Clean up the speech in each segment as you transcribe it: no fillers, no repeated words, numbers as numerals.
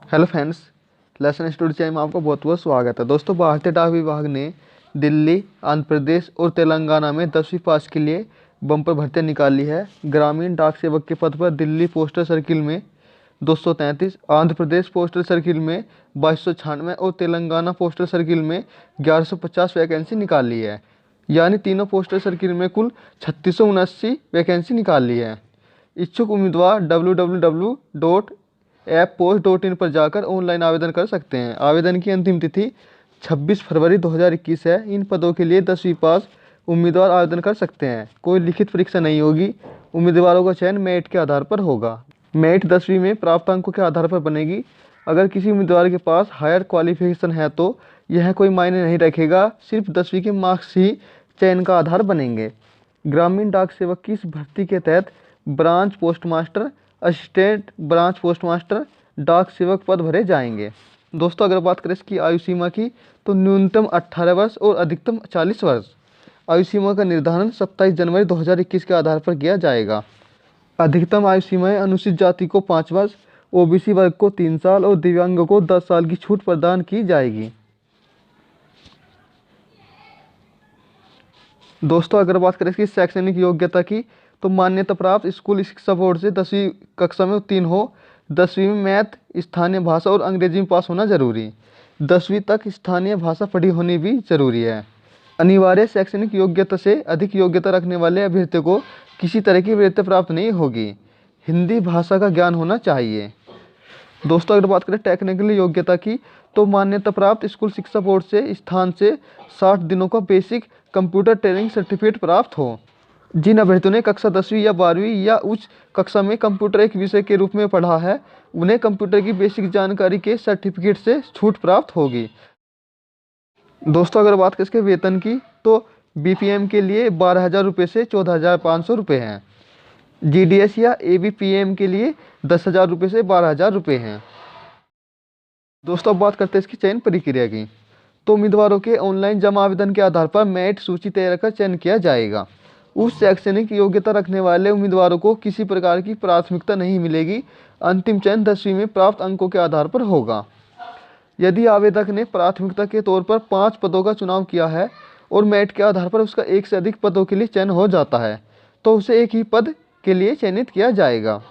Hello friends, lesson study channel में आपका बहुत बहुत स्वागत है। दोस्तों, भारतीय डाक विभाग ने दिल्ली, आंध्र प्रदेश और तेलंगाना में 10वीं पास के लिए बम्पर भर्तियां निकाली है। ग्रामीण डाक सेवक के पद पर दिल्ली पोस्टल सर्किल में 233, आंध्र प्रदेश पोस्टल सर्किल में 2296 और तेलंगाना पोस्टल सर्किल में 1150 वैकेंसी निकाली है। यानी तीनों पोस्टल सर्किल में कुल 3679 वैकेंसी निकाल ली है। इच्छुक उम्मीदवार www.apppost.in पर जाकर ऑनलाइन आवेदन कर सकते हैं। आवेदन की अंतिम तिथि 26 फरवरी 2021 है। इन पदों के लिए 10वीं पास उम्मीदवार आवेदन कर सकते हैं। कोई लिखित परीक्षा नहीं होगी। उम्मीदवारों का चयन मेरिट के आधार पर होगा। मेरिट 10वीं में प्राप्त अंकों के आधार पर बनेगी। अगर किसी उम्मीदवार के पास हायर क्वालिफिकेशन है तो यह कोई मायने नहीं रखेगा, सिर्फ 10वीं के मार्क्स ही चयन का आधार बनेंगे। ग्रामीण डाक सेवक की इस भर्ती के तहत branch postmaster, assistant branch postmaster, डाक सेवक पद भरे जाएंगे। दोस्तों, अगर बात करें इसकी आयु सीमा की तो न्यूनतम 18 वर्ष और अधिकतम 40 वर्ष। आयु सीमा का निर्धारण 27 जनवरी 2021 के आधार पर किया जाएगा। अधिकतम आयु सीमाएं अनुसूचित जाति को 5 वर्ष, ओबीसी वर्ग को 3 साल और दिव्यांगों को 10 साल की छूट प्रदान की जाएगी। दोस्तों, अगर बात करें इसकी शैक्षणिक योग्यता की तो मान्यता प्राप्त स्कूल शिक्षा बोर्ड से 10वीं कक्षा में उत्तीर्ण हो। 10वीं में मैथ, स्थानीय भाषा और अंग्रेजी में पास होना जरूरी। 10वीं तक स्थानीय भाषा पढ़ी होनी भी जरूरी है। अनिवार्य शैक्षणिक योग्यता से अधिक योग्यता रखने वाले अभ्यर्थियों को किसी तरह की वृत्ति प्राप्त नहीं होगी। हिंदी भाषा का ज्ञान होना चाहिए। दोस्तों, अगर बात करें टेक्निकल योग्यता की तो मान्यता प्राप्त स्कूल शिक्षा बोर्ड से स्थान से 60 दिनों का बेसिक कंप्यूटर ट्रेनिंग सर्टिफिकेट प्राप्त हो। जिन अभ्यर्थियों ने कक्षा 10वीं या 12वीं या उच्च कक्षा में कंप्यूटर एक विषय के रूप में पढ़ा है, उन्हें कंप्यूटर की बेसिक जानकारी के सर्टिफिकेट से छूट प्राप्त होगी। दोस्तों, अगर बात करें इसके वेतन की तो बीपीएम के लिए 12,000 रुपये से 14,500 रुपये हैं। जीडीएस या एबीपीएम के लिए 10,000 रुपये से 12,000 रुपये हैं। दोस्तों, अब बात करते हैं इसकी चयन प्रक्रिया की तो उम्मीदवारों के ऑनलाइन जमा आवेदन के आधार पर मेरिट सूची तैयार कर चयन किया जाएगा। उस शैक्षणिक योग्यता रखने वाले उम्मीदवारों को किसी प्रकार की प्राथमिकता नहीं मिलेगी। अंतिम चयन 10वीं में प्राप्त अंकों के आधार पर होगा। यदि आवेदक ने प्राथमिकता के तौर पर 5 पदों का चुनाव किया है और मेरिट के आधार पर उसका एक से अधिक पदों के लिए चयन हो जाता है तो उसे एक ही पद के लिए चयनित किया जाएगा।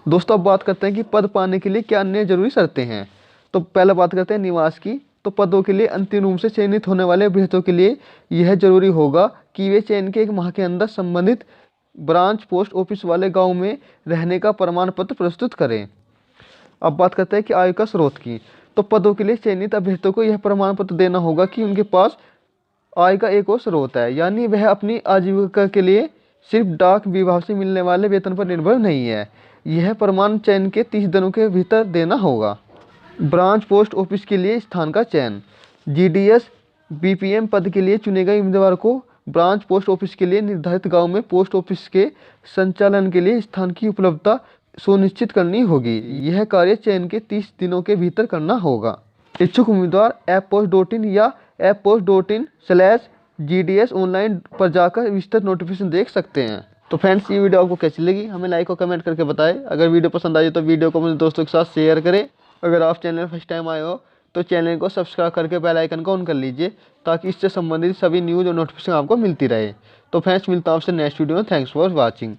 दोस्तों, अब बात करते हैं कि पद पाने के लिए क्या अन्य जरूरी शर्तें हैं। तो पहले बात करते हैं निवास की तो पदों के लिए अंतिम रूप से चयनित होने वाले अभ्यर्थियों के लिए यह जरूरी होगा कि वे चयन के 1 माह के अंदर संबंधित ब्रांच पोस्ट ऑफिस वाले गांव में रहने का प्रमाण पत्र प्रस्तुत करें। अब बात करते हैं कि आय का स्रोत की तो पदों के लिए चयनित अभ्यर्थियों को यह प्रमाण पत्र देना होगा कि उनके पास आय का एक और स्रोत है, यानी वह अपनी आजीविका के लिए सिर्फ डाक विभाग से मिलने वाले वेतन पर निर्भर नहीं है। यह प्रमाण चयन के 30 दिनों के भीतर देना होगा। ब्रांच पोस्ट ऑफिस के लिए स्थान का चयन। जीडीएस बीपीएम पद के लिए चुने गए उम्मीदवार को ब्रांच पोस्ट ऑफिस के लिए निर्धारित गांव में पोस्ट ऑफिस के संचालन के लिए स्थान की उपलब्धता सुनिश्चित करनी होगी। यह कार्य चयन के 30 दिनों के भीतर करना होगा। इच्छुक उम्मीदवार apppost.in या apppost.in/GDS ऑनलाइन पर जाकर विस्तृत नोटिफिकेशन देख सकते हैं। तो फ्रेंड्स, ये वीडियो आपको कैसी लगी हमें लाइक और कमेंट करके बताएं। अगर वीडियो पसंद आई तो वीडियो को अपने दोस्तों के साथ शेयर करें। अगर आप चैनल फर्स्ट टाइम आए हो तो चैनल को सब्सक्राइब करके बेल आइकन को ऑन कर लीजिए ताकि इससे संबंधित सभी न्यूज़ और नोटिफिकेशन आपको मिलती रहे। तो फ्रेंड्स, मिलता हूं आपसे नेक्स्ट वीडियो में। Thanks for watching.